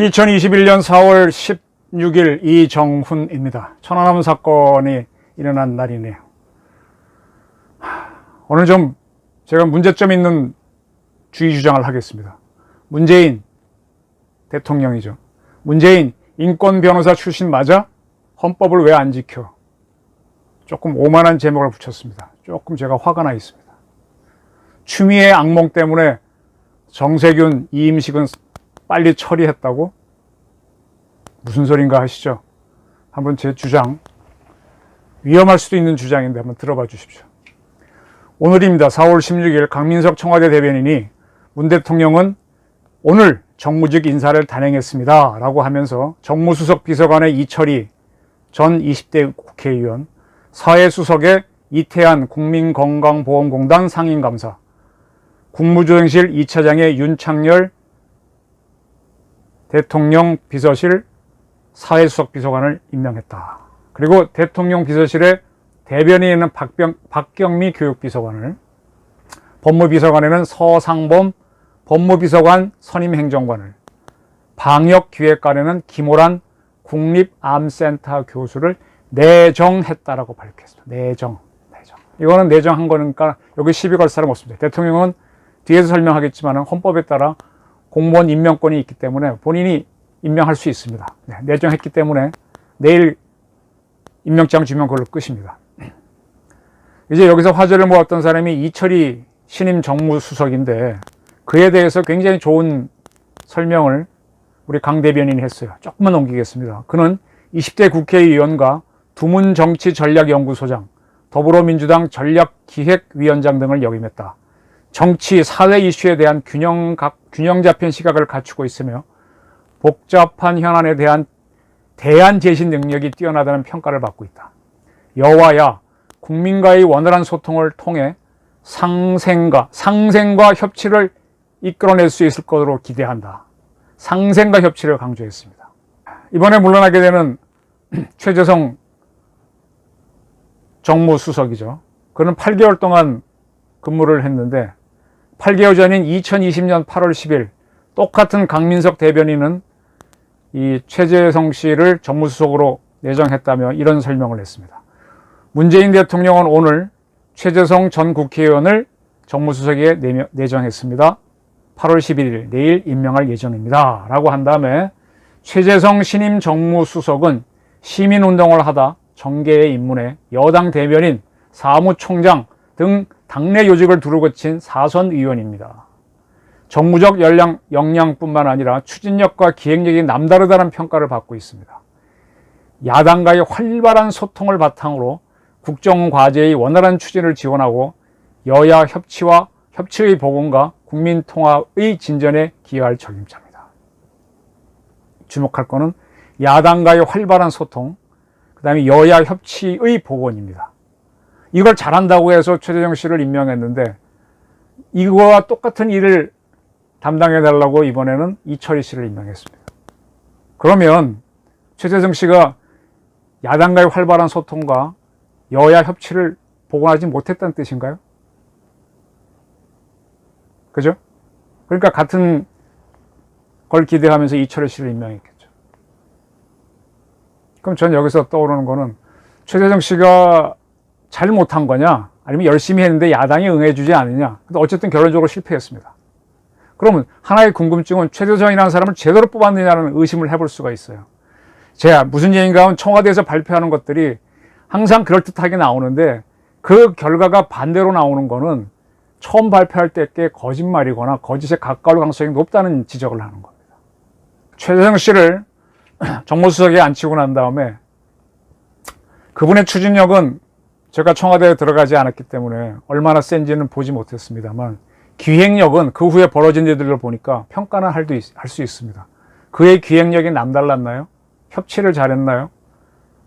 2021년 4월 16일 이정훈입니다. 천안함 사건이 일어난 날이네요. 오늘 좀 제가 문제점 있는 주의 주장을 하겠습니다. 문재인 대통령이죠. 문재인 인권 변호사 출신 맞아? 헌법을 왜 안 지켜? 조금 오만한 제목을 붙였습니다. 조금 제가 화가 나 있습니다. 추미애 악몽 때문에 정세균 이임식은 빨리 처리했다고? 무슨 소린가 하시죠? 한번 제 주장, 위험할 수도 있는 주장인데 한번 들어봐 주십시오. 오늘입니다. 4월 16일 강민석 청와대 대변인이 문 대통령은 오늘 정무직 인사를 단행했습니다 라고 하면서 정무수석 비서관의 이철희 전 20대 국회의원, 사회수석의 이태한 국민건강보험공단 상임감사, 국무조정실 2차장의 윤창열 대통령 비서실 사회수석 비서관을 임명했다. 그리고 대통령 비서실에 대변인에는 박경미 교육비서관을, 법무비서관에는 서상범 법무비서관 선임행정관을, 방역기획관에는 김호란 국립암센터 교수를 내정했다라고 밝혔습니다. 내정. 이거는 내정한 거니까 여기 시비 걸 사람 없습니다. 대통령은 뒤에서 설명하겠지만 헌법에 따라 공무원 임명권이 있기 때문에 본인이 임명할 수 있습니다. 내정했기 때문에 내일 임명장 주면 그걸로 끝입니다. 이제 여기서 화제를 모았던 사람이 이철희 신임 정무수석인데 그에 대해서 굉장히 좋은 설명을 우리 강 대변인이 했어요. 조금만 넘기겠습니다. 그는 20대 국회의원과 두문정치전략연구소장, 더불어민주당 전략기획위원장 등을 역임했다. 정치, 사회 이슈에 대한 균형 잡힌 시각을 갖추고 있으며 복잡한 현안에 대한 대안 제시 능력이 뛰어나다는 평가를 받고 있다. 여와야 국민과의 원활한 소통을 통해 상생과 협치를 이끌어낼 수 있을 것으로 기대한다. 상생과 협치를 강조했습니다. 이번에 물러나게 되는 최재성 정무수석이죠. 그는 8개월 동안 근무를 했는데 8개월 전인 2020년 8월 10일 똑같은 강민석 대변인은 이 최재성 씨를 정무수석으로 내정했다며 이런 설명을 했습니다. 문재인 대통령은 오늘 최재성 전 국회의원을 정무수석에 내정했습니다. 8월 11일 내일 임명할 예정입니다 라고 한 다음에 최재성 신임 정무수석은 시민운동을 하다 정계에 입문해 여당 대변인, 사무총장 등 당내 요직을 두루 거친 사선 의원입니다. 정무적 역량뿐만 아니라 추진력과 기획력이 남다르다는 평가를 받고 있습니다. 야당과의 활발한 소통을 바탕으로 국정과제의 원활한 추진을 지원하고 여야 협치의 복원과 국민통합의 진전에 기여할 적임자입니다. 주목할 거는 야당과의 활발한 소통, 그 다음에 여야 협치의 복원입니다. 이걸 잘한다고 해서 최재성 씨를 임명했는데 이거와 똑같은 일을 담당해달라고 이번에는 이철희 씨를 임명했습니다. 그러면 최재성 씨가 야당과의 활발한 소통과 여야 협치를 복원하지 못했다는 뜻인가요? 그죠? 그러니까 같은 걸 기대하면서 이철희 씨를 임명했겠죠. 그럼 전 여기서 떠오르는 거는 최재성 씨가 잘 못한 거냐 아니면 열심히 했는데 야당이 응해주지 않느냐. 근데 어쨌든 결론적으로 실패했습니다. 그러면 하나의 궁금증은 최재성이라는 사람을 제대로 뽑았느냐는 의심을 해볼 수가 있어요. 제가 무슨 얘기인가 하면 청와대에서 발표하는 것들이 항상 그럴듯하게 나오는데 그 결과가 반대로 나오는 거는 처음 발표할 때께 거짓말이거나 거짓에 가까울 가능성이 높다는 지적을 하는 겁니다. 최재성 씨를 정무수석에 앉히고 난 다음에 그분의 추진력은 제가 청와대에 들어가지 않았기 때문에 얼마나 센지는 보지 못했습니다만 기획력은 그 후에 벌어진 일들을 보니까 평가는 할 수 있습니다. 그의 기획력이 남달랐나요? 협치를 잘했나요?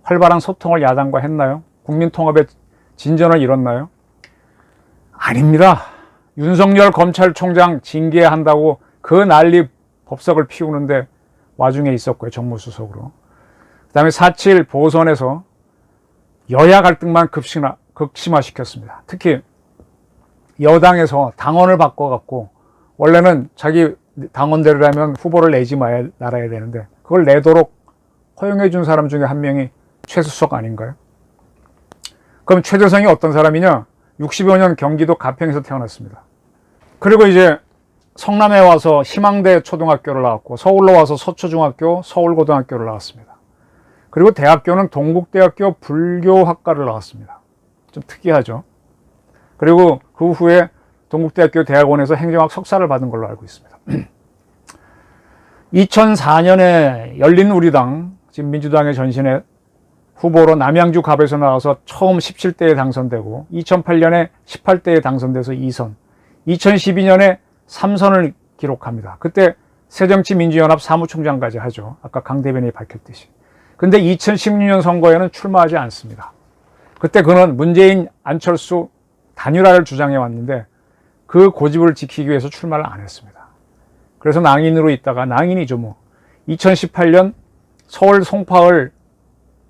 활발한 소통을 야당과 했나요? 국민통합의 진전을 이뤘나요? 아닙니다. 윤석열 검찰총장 징계한다고 그 난리 법석을 피우는데 와중에 있었고요. 정무수석으로. 그다음에 4.7 보선에서 여야 갈등만 극심화시켰습니다. 특히 여당에서 당원을 바꿔갖고 원래는 자기 당원대로라면 후보를 내지 말아야 되는데 그걸 내도록 허용해 준 사람 중에 한 명이 최수석 아닌가요? 그럼 최재성이 어떤 사람이냐? 65년 경기도 가평에서 태어났습니다. 그리고 이제 성남에 와서 희망대 초등학교를 나왔고 서울로 와서 서초중학교, 서울고등학교를 나왔습니다. 그리고 대학교는 동국대학교 불교학과를 나왔습니다. 좀 특이하죠. 그리고 그 후에 동국대학교 대학원에서 행정학 석사를 받은 걸로 알고 있습니다. 2004년에 열린우리당, 지금 민주당의 전신에 후보로 남양주 갑에서 나와서 처음 17대에 당선되고 2008년에 18대에 당선돼서 2선, 2012년에 3선을 기록합니다. 그때 새정치민주연합 사무총장까지 하죠. 아까 강 대변인이 밝혔듯이. 근데 2016년 선거에는 출마하지 않습니다. 그때 그는 문재인, 안철수 단일화를 주장해 왔는데 그 고집을 지키기 위해서 출마를 안 했습니다. 그래서 낭인으로 있다가, 낭인이죠 뭐, 2018년 서울 송파을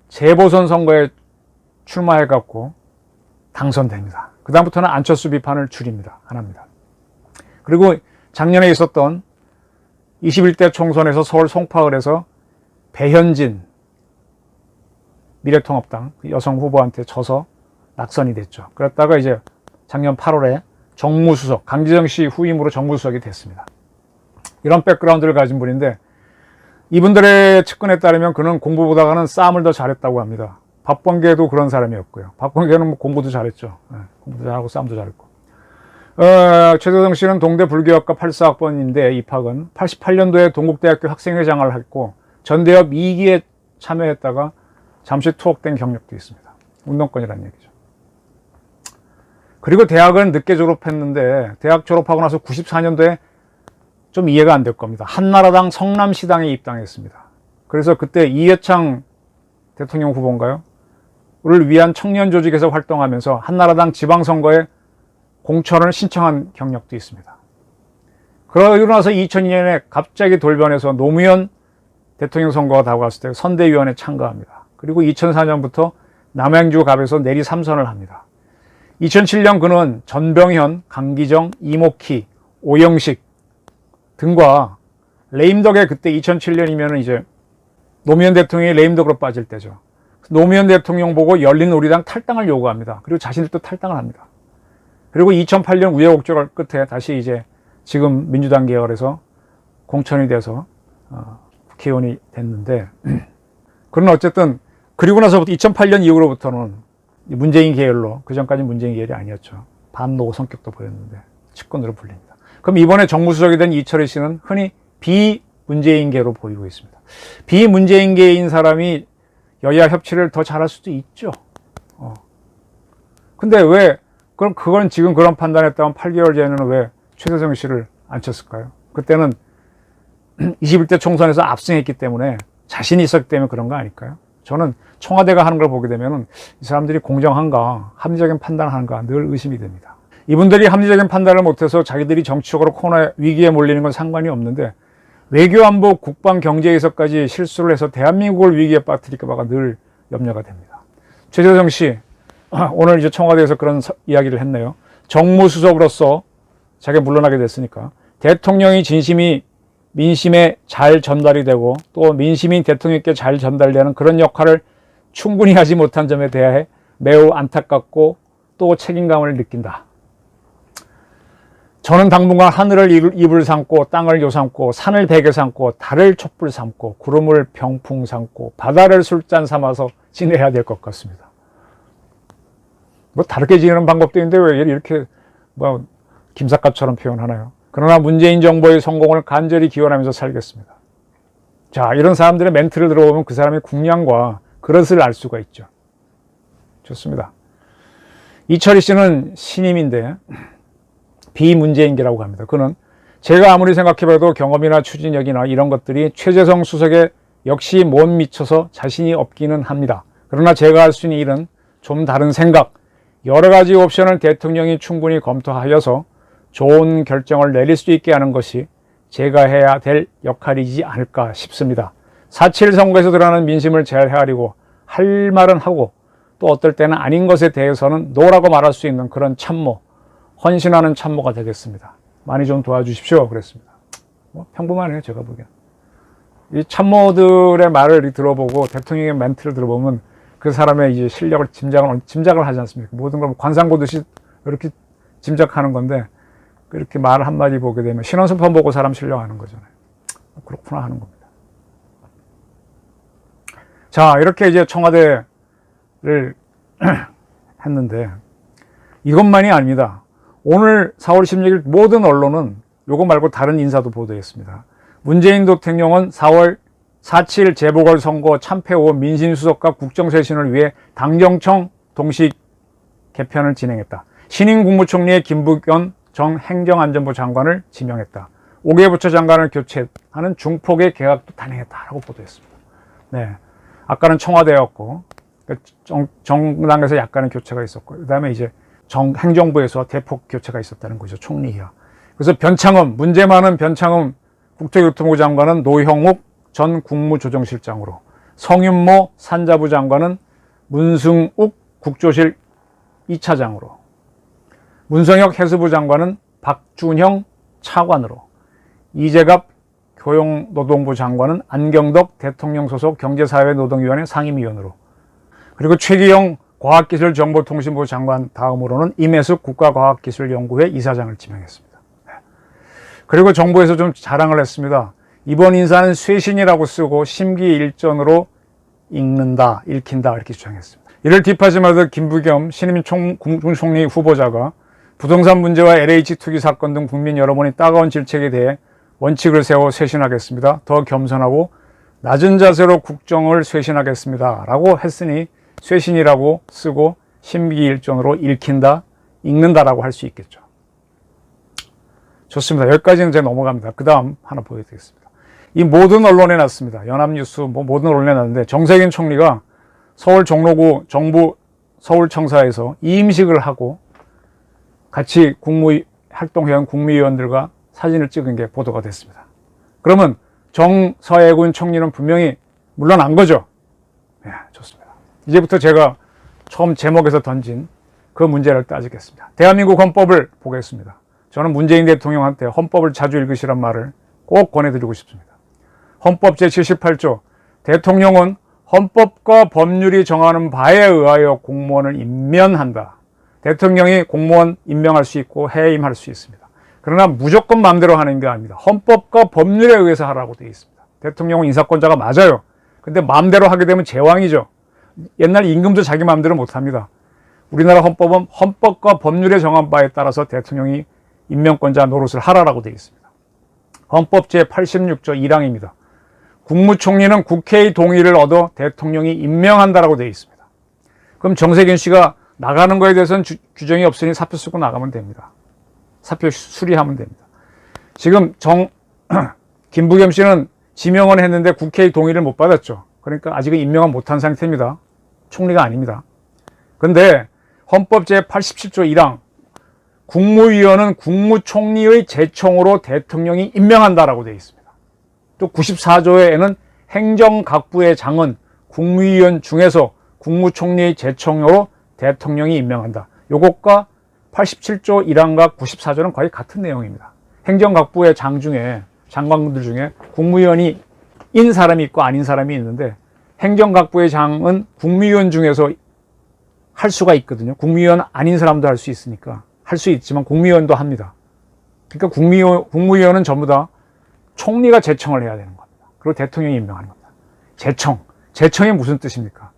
재보선 선거에 출마해갖고 당선됩니다. 그 다음부터는 안철수 비판을 줄입니다. 안 합니다. 그리고 작년에 있었던 21대 총선에서 서울 송파을에서 배현진 미래통합당 여성 후보한테 져서 낙선이 됐죠. 그랬다가 이제 작년 8월에 정무수석, 강기정 씨 후임으로 정무수석이 됐습니다. 이런 백그라운드를 가진 분인데 이분들의 측근에 따르면 그는 공부보다는 싸움을 더 잘했다고 합니다. 박범계도 그런 사람이었고요. 박범계는 뭐 공부도 잘했죠. 공부도 잘하고 싸움도 잘했고. 최재성 씨는 동대 불교학과 84학번인데 입학은 88년도에 동국대학교 학생회장을 했고 전대협 2기에 참여했다가 잠시 투옥된 경력도 있습니다. 운동권이라는 얘기죠. 그리고 대학은 늦게 졸업했는데 대학 졸업하고 나서 94년도에 좀 이해가 안 될 겁니다. 한나라당 성남시당에 입당했습니다. 그래서 그때 이회창 대통령 후보인가요? 를 위한 청년 조직에서 활동하면서 한나라당 지방선거에 공천을 신청한 경력도 있습니다. 그러고 나서 2002년에 갑자기 돌변해서 노무현 대통령 선거가 다가왔을 때 선대위원회에 참가합니다. 그리고 2004년부터 남양주 갑에서 내리 3선을 합니다. 2007년 그는 전병현, 강기정, 이목희, 오영식 등과 레임덕에, 그때 2007년이면 이제 노무현 대통령이 레임덕으로 빠질 때죠. 노무현 대통령 보고 열린우리당 탈당을 요구합니다. 그리고 자신들도 탈당을 합니다. 그리고 2008년 우여곡절 끝에 다시 이제 지금 민주당 계열에서 공천이 돼서 국회의원이 됐는데 그러나 어쨌든 그리고 나서부터 2008년 이후로부터는 문재인 계열로, 그 전까지 문재인 계열이 아니었죠. 반노 성격도 보였는데 측근으로 불립니다. 그럼 이번에 정무수석이 된 이철희 씨는 흔히 비문재인계로 보이고 있습니다. 비문재인계인 사람이 여야 협치를 더 잘할 수도 있죠. 근데 왜, 그럼 그건 지금 그런 판단했다면 8개월 전에는 왜 최재성 씨를 안 쳤을까요? 그때는 21대 총선에서 압승했기 때문에 자신이 있었기 때문에 그런 거 아닐까요? 저는 청와대가 하는 걸 보게 되면 이 사람들이 공정한가, 합리적인 판단을 하는가 늘 의심이 됩니다. 이분들이 합리적인 판단을 못해서 자기들이 정치적으로 코로나 위기에 몰리는 건 상관이 없는데 외교, 안보, 국방, 경제에서까지 실수를 해서 대한민국을 위기에 빠뜨릴까 봐가 늘 염려가 됩니다. 최재성 씨, 오늘 이제 청와대에서 그런 이야기를 했네요. 정무수석으로서 자기가 물러나게 됐으니까 대통령이 진심이 민심에 잘 전달이 되고 또 민심이 대통령께 잘 전달되는 그런 역할을 충분히 하지 못한 점에 대해 매우 안타깝고 또 책임감을 느낀다. 저는 당분간 하늘을 이불 삼고 땅을 요 삼고 산을 베개 삼고 달을 촛불 삼고 구름을 병풍 삼고 바다를 술잔 삼아서 지내야 될 것 같습니다. 뭐 다르게 지내는 방법도 있는데 왜 이렇게 뭐 김삿갓처럼 표현하나요? 그러나 문재인 정부의 성공을 간절히 기원하면서 살겠습니다. 자, 이런 사람들의 멘트를 들어보면 그 사람의 국량과 그릇을 알 수가 있죠. 좋습니다. 이철희 씨는 신임인데 비문재인계라고 합니다. 그는 제가 아무리 생각해봐도 경험이나 추진력이나 이런 것들이 최재성 수석에 역시 못 미쳐서 자신이 없기는 합니다. 그러나 제가 할 수 있는 일은 좀 다른 생각, 여러 가지 옵션을 대통령이 충분히 검토하여서 좋은 결정을 내릴 수 있게 하는 것이 제가 해야 될 역할이지 않을까 싶습니다. 4.7 선거에서 드러나는 민심을 잘 헤아리고 할 말은 하고 또 어떨 때는 아닌 것에 대해서는 노라고 말할 수 있는 그런 참모, 헌신하는 참모가 되겠습니다. 많이 좀 도와주십시오. 그랬습니다. 평범하네요, 제가 보기엔. 이 참모들의 말을 들어보고 대통령의 멘트를 들어보면 그 사람의 이제 실력을 짐작을 하지 않습니까? 모든 걸 관상 보듯이 이렇게 짐작하는 건데 그렇게 말 한마디 보게 되면 신원수판 보고 사람 신뢰하는 거잖아요. 그렇구나 하는 겁니다. 자, 이렇게 이제 청와대를 했는데 이것만이 아닙니다. 오늘 4월 16일 모든 언론은 요거 말고 다른 인사도 보도했습니다. 문재인 대통령은 4월 4.7 재보궐선거 참패 후 민심수석과 국정쇄신을 위해 당정청 동시 개편을 진행했다. 신임 국무총리의 김부겸 전 행정안전부 장관을 지명했다. 5개 부처 장관을 교체하는 중폭의 개혁도 단행했다라고 보도했습니다. 네, 아까는 청와대였고 정당에서 약간의 교체가 있었고 그 다음에 이제 행정부에서 대폭 교체가 있었다는 거죠. 총리 이하. 그래서 변창흠, 문제 많은 변창흠 국토교통부 장관은 노형욱 전 국무조정실장으로, 성윤모 산자부 장관은 문승욱 국조실 2차장으로, 문성혁 해수부 장관은 박준형 차관으로, 이재갑 교육노동부 장관은 안경덕 대통령 소속 경제사회노동위원회 상임위원으로, 그리고 최기영 과학기술정보통신부 장관 다음으로는 임혜숙 국가과학기술연구회 이사장을 지명했습니다. 그리고 정부에서 좀 자랑을 했습니다. 이번 인사는 쇄신이라고 쓰고 심기일전으로 읽힌다 이렇게 주장했습니다. 이를 뒷받침하듯 김부겸 신임 국무총리 후보자가 부동산 문제와 LH 투기 사건 등 국민 여러분이 따가운 질책에 대해 원칙을 세워 쇄신하겠습니다. 더 겸손하고 낮은 자세로 국정을 쇄신하겠습니다. 라고 했으니 쇄신이라고 쓰고 심기일전으로 읽힌다, 읽는다라고 할 수 있겠죠. 좋습니다. 여기까지는 제가 넘어갑니다. 그 다음 하나 보여드리겠습니다. 이 모든 언론에 났습니다. 연합뉴스 모든 언론에 났는데 정세균 총리가 서울 종로구 정부 서울청사에서 이임식을 하고 같이 활동해온 국무위원들과 사진을 찍은 게 보도가 됐습니다. 그러면 정서해군 총리는 분명히 물러난 거죠? 네, 좋습니다. 이제부터 제가 처음 제목에서 던진 그 문제를 따지겠습니다. 대한민국 헌법을 보겠습니다. 저는 문재인 대통령한테 헌법을 자주 읽으시란 말을 꼭 권해드리고 싶습니다. 헌법 제78조 대통령은 헌법과 법률이 정하는 바에 의하여 공무원을 임면한다. 대통령이 공무원 임명할 수 있고 해임할 수 있습니다. 그러나 무조건 마음대로 하는 게 아닙니다. 헌법과 법률에 의해서 하라고 되어 있습니다. 대통령은 인사권자가 맞아요. 근데 마음대로 하게 되면 제왕이죠. 옛날 임금도 자기 마음대로 못합니다. 우리나라 헌법은 헌법과 법률에 정한 바에 따라서 대통령이 임명권자 노릇을 하라라고 되어 있습니다. 헌법 제86조 1항입니다. 국무총리는 국회의 동의를 얻어 대통령이 임명한다라고 되어 있습니다. 그럼 정세균 씨가 나가는 거에 대해서는 규정이 없으니 사표 쓰고 나가면 됩니다. 사표 수리하면 됩니다. 지금 김부겸 씨는 지명은 했는데 국회의 동의를 못 받았죠. 그러니까 아직은 임명은 못한 상태입니다. 총리가 아닙니다. 그런데 헌법 제87조 1항 국무위원은 국무총리의 제청으로 대통령이 임명한다라고 되어 있습니다. 또 94조에는 행정각부의 장은 국무위원 중에서 국무총리의 제청으로 대통령이 임명한다. 요것과 87조 1항과 94조는 거의 같은 내용입니다. 행정각부의 장 중에 장관들 중에 국무위원이 인 사람이 있고 아닌 사람이 있는데 행정각부의 장은 국무위원 중에서 할 수가 있거든요. 국무위원 아닌 사람도 할 수 있으니까 할 수 있지만 국무위원도 합니다. 그러니까 국무위원은 전부 다 총리가 제청을 해야 되는 겁니다. 그리고 대통령이 임명하는 겁니다. 제청이 무슨 뜻입니까?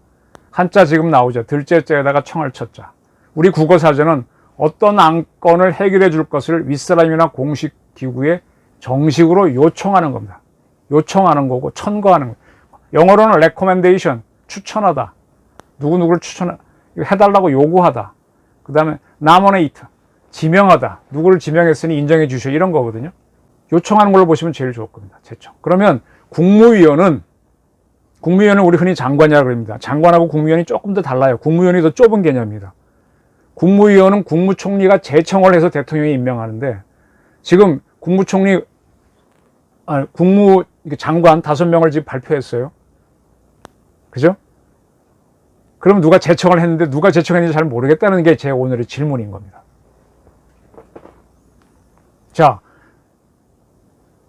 한자 지금 나오죠. 들째자에다가 청을 쳤자. 우리 국어사전은 어떤 안건을 해결해 줄 것을 윗사람이나 공식기구에 정식으로 요청하는 겁니다. 요청하는 거고 천거하는 거예요. 영어로는 recommendation, 추천하다. 누구누구를 해달라고 요구하다. 그 다음에 nominate, 지명하다. 누구를 지명했으니 인정해 주셔. 이런 거거든요. 요청하는 걸로 보시면 제일 좋을 겁니다. 제청. 그러면 국무위원은 우리 흔히 장관이라고 그럽니다. 장관하고 국무위원이 조금 더 달라요. 국무위원이 더 좁은 개념입니다. 국무위원은 국무총리가 제청을 해서 대통령이 임명하는데 지금 이게 장관 5명을 지금 발표했어요. 그죠? 그럼 누가 제청을 했는데 누가 제청했는지 잘 모르겠다는 게 제 오늘의 질문인 겁니다. 자,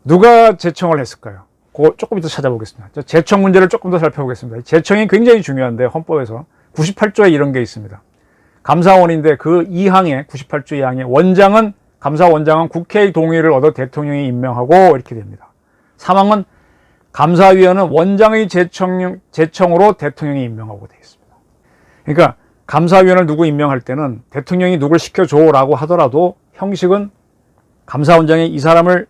누가 제청을 했을까요? 그거 조금 이따 찾아보겠습니다. 제청 문제를 조금 더 살펴보겠습니다. 제청이 굉장히 중요한데 헌법에서 98조에 이런 게 있습니다. 감사원인데 그 2항에 98조 2항에 감사원장은 국회의 동의를 얻어 대통령이 임명하고 이렇게 됩니다. 3항은 감사위원은 원장의 제청으로 대통령이 임명하고 되어 있습니다. 그러니까 감사위원을 누구 임명할 때는 대통령이 누굴 시켜줘라고 하더라도 형식은 감사원장이 이 사람을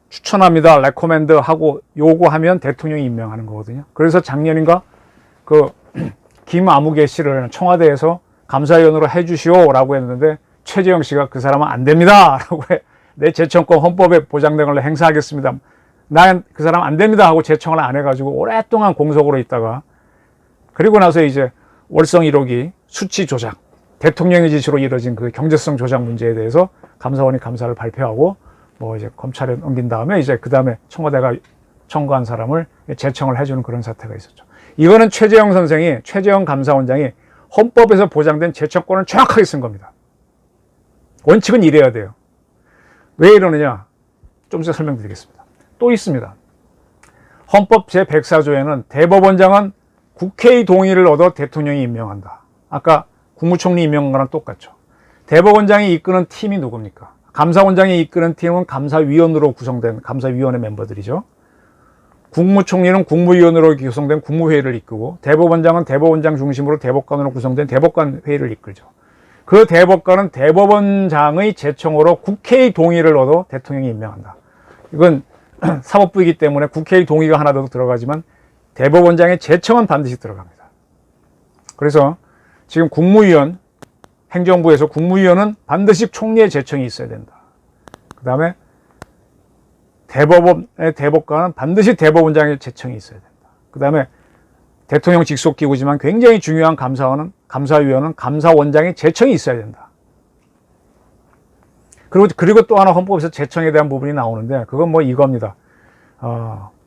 추천합니다. 레코멘드 하고 요구하면 대통령이 임명하는 거거든요. 그래서 작년인가 그 김아무개 씨를 청와대에서 감사위원으로 해주시오라고 했는데 최재형 씨가 그 사람은 안 됩니다 라고 내 제청권 헌법에 보장된 걸로 행사하겠습니다. 난 그 사람 안 됩니다 하고 제청을 안 해가지고 오랫동안 공석으로 있다가 그리고 나서 이제 월성 1호기 수치 조작, 대통령의 지시로 이뤄진 그 경제성 조작 문제에 대해서 감사원이 감사를 발표하고 뭐 이제 검찰에 넘긴 다음에 이제 그 다음에 청와대가 청구한 사람을 제청을 해주는 그런 사태가 있었죠. 이거는 최재형 감사원장이 헌법에서 보장된 제청권을 정확하게 쓴 겁니다. 원칙은 이래야 돼요. 왜 이러느냐? 좀 이따 설명드리겠습니다. 또 있습니다. 헌법 제104조에는 대법원장은 국회의 동의를 얻어 대통령이 임명한다. 아까 국무총리 임명한 거랑 똑같죠. 대법원장이 이끄는 팀이 누굽니까? 감사원장이 이끄는 팀은 감사위원으로 구성된 감사위원회 멤버들이죠. 국무총리는 국무위원으로 구성된 국무회의를 이끄고 대법원장은 대법원장 중심으로 대법관으로 구성된 대법관 회의를 이끌죠. 그 대법관은 대법원장의 제청으로 국회의 동의를 얻어 대통령이 임명한다. 이건 사법부이기 때문에 국회의 동의가 하나 더 들어가지만 대법원장의 제청은 반드시 들어갑니다. 그래서 지금 국무위원, 행정부에서 국무위원은 반드시 총리의 제청이 있어야 된다. 그 다음에 대법원의 대법관은 반드시 대법원장의 제청이 있어야 된다. 그 다음에 대통령 직속 기구지만 굉장히 중요한 감사위원은 감사원장의 제청이 있어야 된다. 그리고 또 하나 헌법에서 제청에 대한 부분이 나오는데 그건 뭐 이겁니다.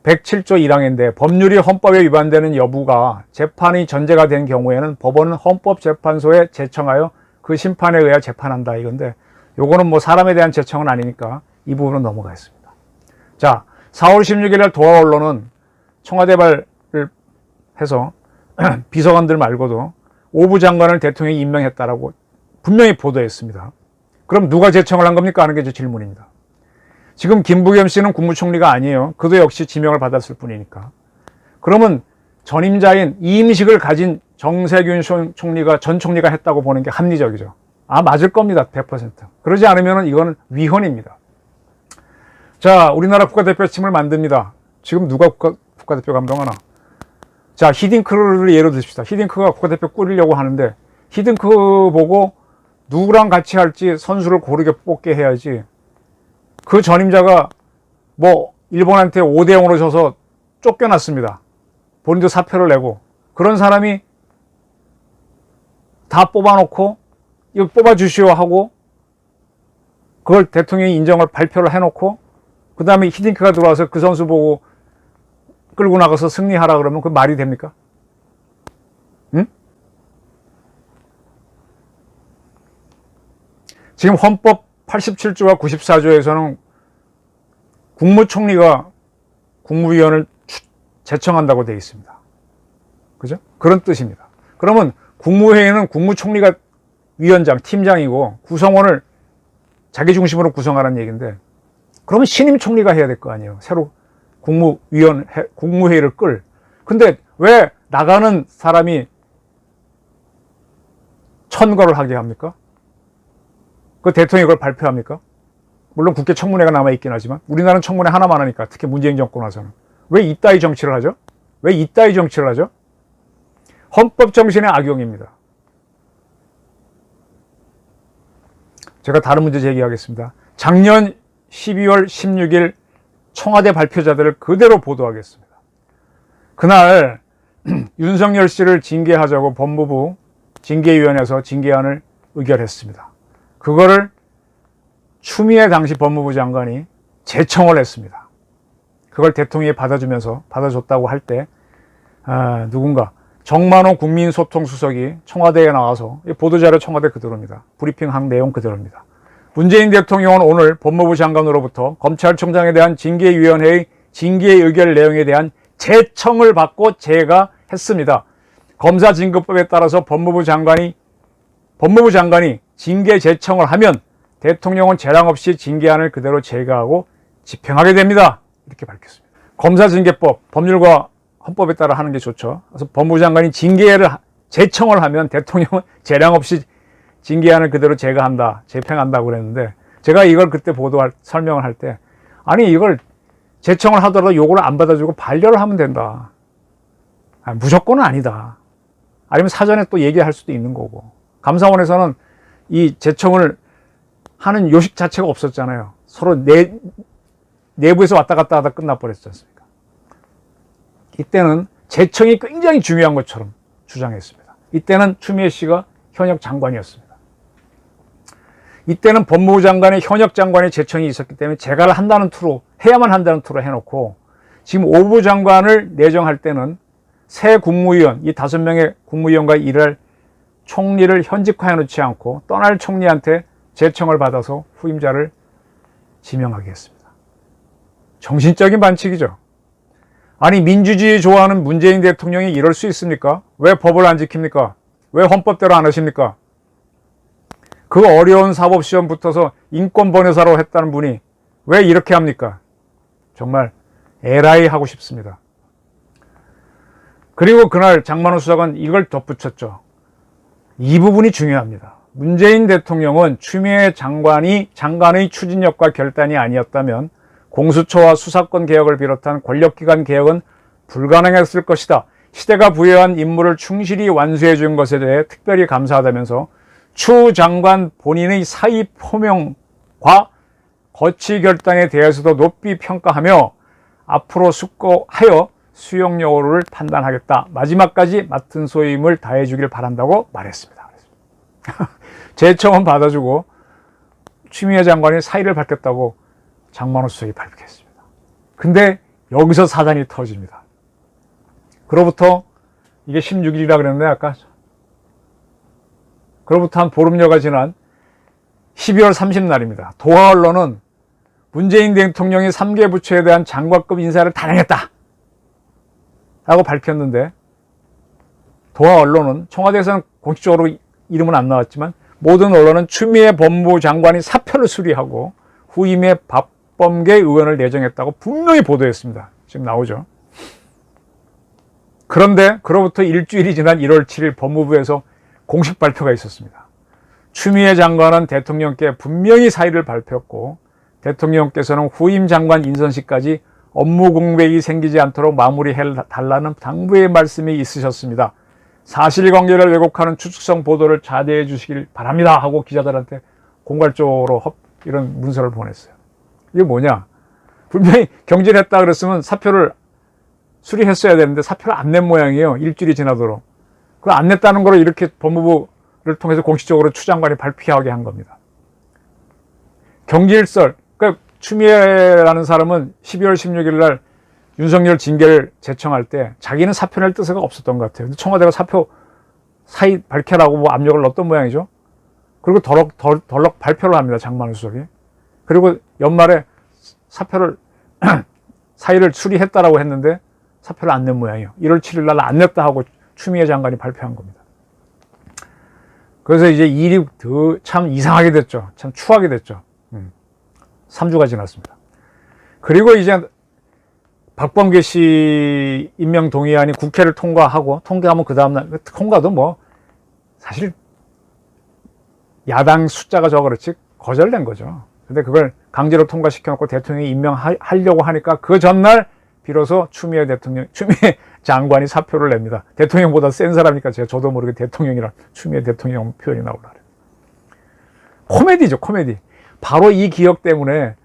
107조 1항인데 법률이 헌법에 위반되는 여부가 재판이 전제가 된 경우에는 법원은 헌법재판소에 제청하여 그 심판에 의해 재판한다 이건데 요거는 뭐 사람에 대한 제청은 아니니까 이 부분은 넘어가겠습니다. 자, 4월 16일 날 도하 언론은 청와대발을 해서 비서관들 말고도 5부 장관을 대통령이 임명했다라고 분명히 보도했습니다. 그럼 누가 제청을 한 겁니까? 하는 게 제 질문입니다. 지금 김부겸 씨는 국무총리가 아니에요. 그도 역시 지명을 받았을 뿐이니까. 그러면 전임자인 이임식을 가진 정세균 전 총리가 했다고 보는 게 합리적이죠. 맞을 겁니다. 100%. 그러지 않으면 이거는 위헌입니다. 자, 우리나라 국가대표팀을 만듭니다. 지금 누가 국가대표 감독하나? 자, 히딩크를 예로 드십시다. 히딩크가 국가대표 꾸리려고 하는데 히딩크 보고 누구랑 같이 할지 선수를 고르게 뽑게 해야지. 그 전임자가 뭐 일본한테 5대0으로 져서 쫓겨났습니다. 본인도 사표를 내고 그런 사람이 다 뽑아놓고 이거 뽑아주시오 하고 그걸 대통령이 인정을 발표를 해놓고 그 다음에 히딩크가 들어와서 그 선수 보고 끌고 나가서 승리하라 그러면 그 말이 됩니까? 응? 지금 헌법 87조와 94조에서는 국무총리가 국무위원을 제청한다고 되어 있습니다. 그죠? 그런 뜻입니다. 그러면 국무회의는 국무총리가 위원장, 팀장이고 구성원을 자기 중심으로 구성하라는 얘기인데 그러면 신임 총리가 해야 될 거 아니에요. 새로 국무회의를 끌. 근데 왜 나가는 사람이 천거를 하게 합니까? 그 대통령이 그걸 발표합니까? 물론 국회 청문회가 남아있긴 하지만 우리나라는 청문회 하나만 하니까 특히 문재인 정권 와서는 왜 이따위 정치를 하죠? 왜 이따위 정치를 하죠? 헌법 정신의 악용입니다. 제가 다른 문제 제기하겠습니다. 작년 12월 16일 청와대 발표자들을 그대로 보도하겠습니다. 그날 윤석열 씨를 징계하자고 법무부 징계위원회에서 징계안을 의결했습니다. 그거를 추미애 당시 법무부 장관이 제청을 했습니다. 그걸 대통령이 받아줬다고 할 때, 누군가, 정만호 국민소통수석이 청와대에 나와서, 보도자료 청와대 그대로입니다. 브리핑한 내용 그대로입니다. 문재인 대통령은 오늘 법무부 장관으로부터 검찰총장에 대한 징계위원회의 징계 의결 내용에 대한 재청을 받고 제가했습니다. 검사징계법에 따라서 법무부 장관이 징계 재청을 하면 대통령은 재량 없이 징계안을 그대로 제거하고 집행하게 됩니다. 이렇게 밝혔습니다. 검사징계법, 법률과 헌법에 따라 하는 게 좋죠. 그래서 법무부 장관이 재청을 하면 대통령은 재량 없이 징계안을 그대로 제거한다, 재평한다고 그랬는데, 제가 이걸 그때 설명을 할 때, 아니, 이걸 재청을 하더라도 요거를 안 받아주고 반려를 하면 된다. 무조건은 아니다. 아니면 사전에 또 얘기할 수도 있는 거고. 감사원에서는 이 재청을 하는 요식 자체가 없었잖아요. 서로 내부에서 왔다 갔다 하다 끝나버렸지 않습니까? 이때는 재청이 굉장히 중요한 것처럼 주장했습니다. 이때는 추미애 씨가 현역 장관이었습니다. 이때는 법무부 장관의 현역 장관의 재청이 있었기 때문에 재가를 해야만 한다는 투로 해놓고, 지금 5부 장관을 내정할 때는 새 국무위원, 이 5명의 국무위원과 일할 총리를 현직화해 놓지 않고 떠날 총리한테 재청을 받아서 후임자를 지명하게 했습니다. 정신적인 반칙이죠. 아니, 민주주의 좋아하는 문재인 대통령이 이럴 수 있습니까? 왜 법을 안 지킵니까? 왜 헌법대로 안 하십니까? 그 어려운 사법시험 붙어서 인권번외사로 했다는 분이 왜 이렇게 합니까? 정말 에라이 하고 싶습니다. 그리고 그날 장만호 수석은 이걸 덧붙였죠. 이 부분이 중요합니다. 문재인 대통령은 추미애 장관의 추진력과 결단이 아니었다면 공수처와 수사권 개혁을 비롯한 권력기관 개혁은 불가능했을 것이다. 시대가 부여한 임무를 충실히 완수해 준 것에 대해 특별히 감사하다면서 추 장관 본인의 사의 표명과 거취 결단에 대해서도 높이 평가하며 앞으로 숙고하여 수용 여부를 판단하겠다. 마지막까지 맡은 소임을 다해 주길 바란다고 말했습니다. 재청은 받아주고 추미애 장관이 사의를 밝혔다고 장만호 수석이 발표했습니다. 근데 여기서 사단이 터집니다. 그로부터 이게 16일이라 그랬는데 아까 그로부터 한 보름여가 지난 12월 30날입니다. 도하 언론은 문재인 대통령이 3개 부처에 대한 장관급 인사를 단행했다 라고 밝혔는데, 도하 언론은, 청와대에서는 공식적으로 이름은 안 나왔지만 모든 언론은 추미애 법무부 장관이 사표를 수리하고 후임의 박범계 의원을 내정했다고 분명히 보도했습니다. 지금 나오죠. 그런데 그로부터 일주일이 지난 1월 7일 법무부에서 공식 발표가 있었습니다. 추미애 장관은 대통령께 분명히 사의를 발표했고, 대통령께서는 후임 장관 인선 시까지 업무 공백이 생기지 않도록 마무리해달라는 당부의 말씀이 있으셨습니다. 사실관계를 왜곡하는 추측성 보도를 자제해 주시길 바랍니다 하고 기자들한테 공갈적으로 이런 문서를 보냈어요. 이게 뭐냐? 분명히 경질했다 그랬으면 사표를 수리했어야 되는데 사표를 안 낸 모양이에요. 일주일이 지나도록. 그걸 안 냈다는 걸 이렇게 법무부를 통해서 공식적으로 추 장관이 발표하게 한 겁니다. 경질설, 그러니까 추미애라는 사람은 12월 16일 날 윤석열 징계를 제청할 때 자기는 사표 낼 뜻가 없었던 것 같아요. 근데 청와대가 사의 밝혀라고 뭐 압력을 넣었던 모양이죠. 그리고 덜럭 발표를 합니다. 장만호 수석이. 그리고 연말에 사의를 수리했다라고 했는데 사표를 안 낸 모양이에요. 1월 7일 날 안 냈다 하고 추미애 장관이 발표한 겁니다. 그래서 이제 일이 참 이상하게 됐죠. 참 추하게 됐죠. 3주가 지났습니다. 그리고 이제 박범계 씨 임명 동의안이 국회를 통과하면 그 다음날, 통과도 뭐, 사실, 야당 숫자가 적어그렇지 거절된 거죠. 근데 그걸 강제로 통과시켜놓고 대통령이 임명하려고 하니까 그 전날 비로소 추미애 장관이 사표를 냅니다. 대통령보다 센 사람이니까 저도 모르게 대통령이라 추미애 대통령 표현이 나오려고 그래요. 코미디죠, 코미디. 바로 이 기억 때문에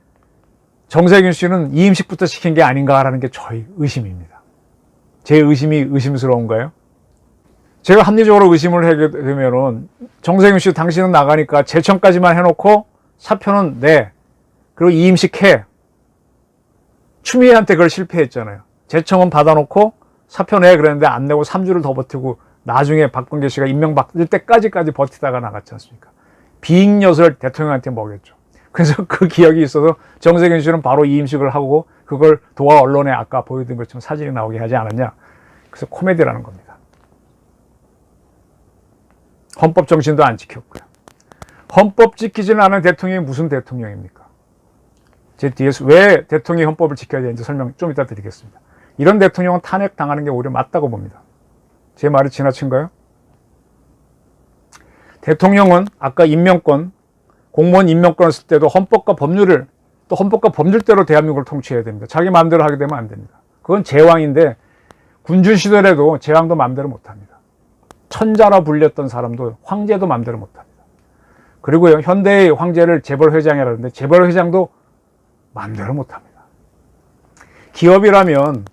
정세균 씨는 이임식부터 시킨 게 아닌가라는 게 저희 의심입니다. 제 의심이 의심스러운가요? 제가 합리적으로 의심을 하게 되면은 정세균 씨 당신은 나가니까 재청까지만 해놓고 사표는 내. 그리고 이임식 해. 추미애한테 그걸 실패했잖아요. 재청은 받아놓고 사표 내 그랬는데 안 내고 3주를 더 버티고 나중에 박범계 씨가 임명받을 때까지 버티다가 나갔지 않습니까? 비익엿을 대통령한테 먹였죠. 그래서 그 기억이 있어서 정세균 씨는 바로 이임식을 하고 그걸 도와 언론에 아까 보여드린 것처럼 사진이 나오게 하지 않았냐. 그래서 코미디라는 겁니다. 헌법 정신도 안 지켰고요. 헌법 지키지는 않은 대통령이 무슨 대통령입니까? 제 뒤에서 왜 대통령이 헌법을 지켜야 되는지 설명 좀 이따 드리겠습니다. 이런 대통령은 탄핵당하는 게 오히려 맞다고 봅니다. 제 말이 지나친가요? 대통령은 아까 임명권, 공무원 임명권을 쓸 때도 헌법과 법률대로 대한민국을 통치해야 됩니다. 자기 마음대로 하게 되면 안 됩니다. 그건 제왕인데 군주 시절에도 제왕도 마음대로 못합니다. 천자라 불렸던 사람도 황제도 마음대로 못합니다. 그리고요, 현대의 황제를 재벌회장이라 하는데 재벌회장도 마음대로 못합니다. 기업이라면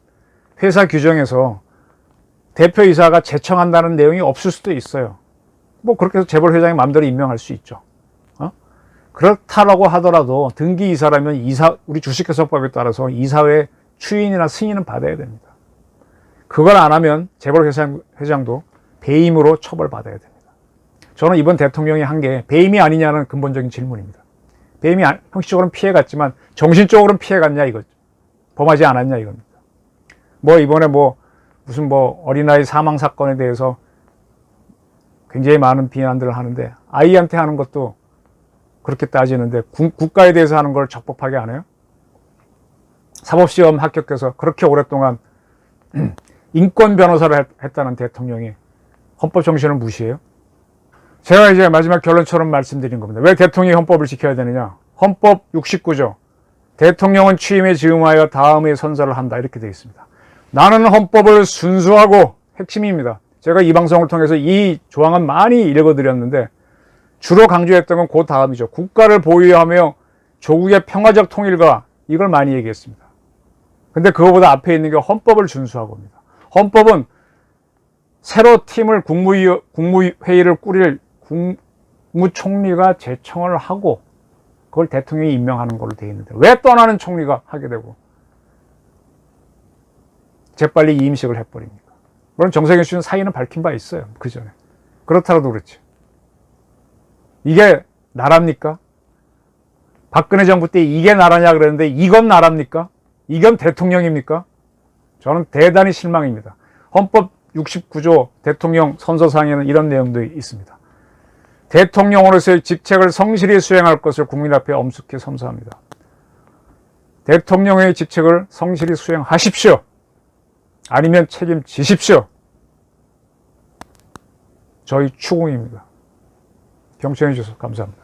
회사 규정에서 대표이사가 제청한다는 내용이 없을 수도 있어요. 뭐 그렇게 해서 재벌회장이 마음대로 임명할 수 있죠. 그렇다라고 하더라도 등기이사라면 우리 주식회사법에 따라서 이사회 추인이나 승인은 받아야 됩니다. 그걸 안 하면 재벌회장도 배임으로 처벌받아야 됩니다. 저는 이번 대통령이 한 게 배임이 아니냐는 근본적인 질문입니다. 배임이 형식적으로는 피해갔지만 정신적으로는 피해갔냐 이거죠. 범하지 않았냐 이겁니다. 뭐 이번에 무슨 어린아이 사망 사건에 대해서 굉장히 많은 비난들을 하는데 아이한테 하는 것도 그렇게 따지는데 국가에 대해서 하는 걸 적법하게 안 해요? 사법시험 합격해서 그렇게 오랫동안 인권 변호사를 했다는 대통령이 헌법 정신을 무시해요? 제가 이제 마지막 결론처럼 말씀드린 겁니다. 왜 대통령이 헌법을 지켜야 되느냐? 헌법 69조. 대통령은 취임에 즈음하여 다음의 선서를 한다. 이렇게 되어 있습니다. 나는 헌법을 순수하고 핵심입니다. 제가 이 방송을 통해서 이 조항은 많이 읽어드렸는데 주로 강조했던 건 그 다음이죠. 국가를 보유하며 조국의 평화적 통일과 이걸 많이 얘기했습니다. 근데 그거보다 앞에 있는 게 헌법을 준수하고입니다. 헌법은 새로 팀을 국무회의를 꾸릴 국무총리가 제청을 하고 그걸 대통령이 임명하는 걸로 되어 있는데 왜 떠나는 총리가 하게 되고 재빨리 이임식을 해버립니까? 물론 정세균 씨는 사의는 밝힌 바 있어요. 그 전에. 그렇다라도 그렇지. 이게 나라입니까? 박근혜 정부 때 이게 나라냐 그랬는데 이건 나라입니까? 이건 대통령입니까? 저는 대단히 실망입니다. 헌법 69조 대통령 선서상에는 이런 내용도 있습니다. 대통령으로서의 직책을 성실히 수행할 것을 국민 앞에 엄숙히 선서합니다. 대통령의 직책을 성실히 수행하십시오. 아니면 책임지십시오. 저희 추궁입니다. 경청해 주셔서 감사합니다.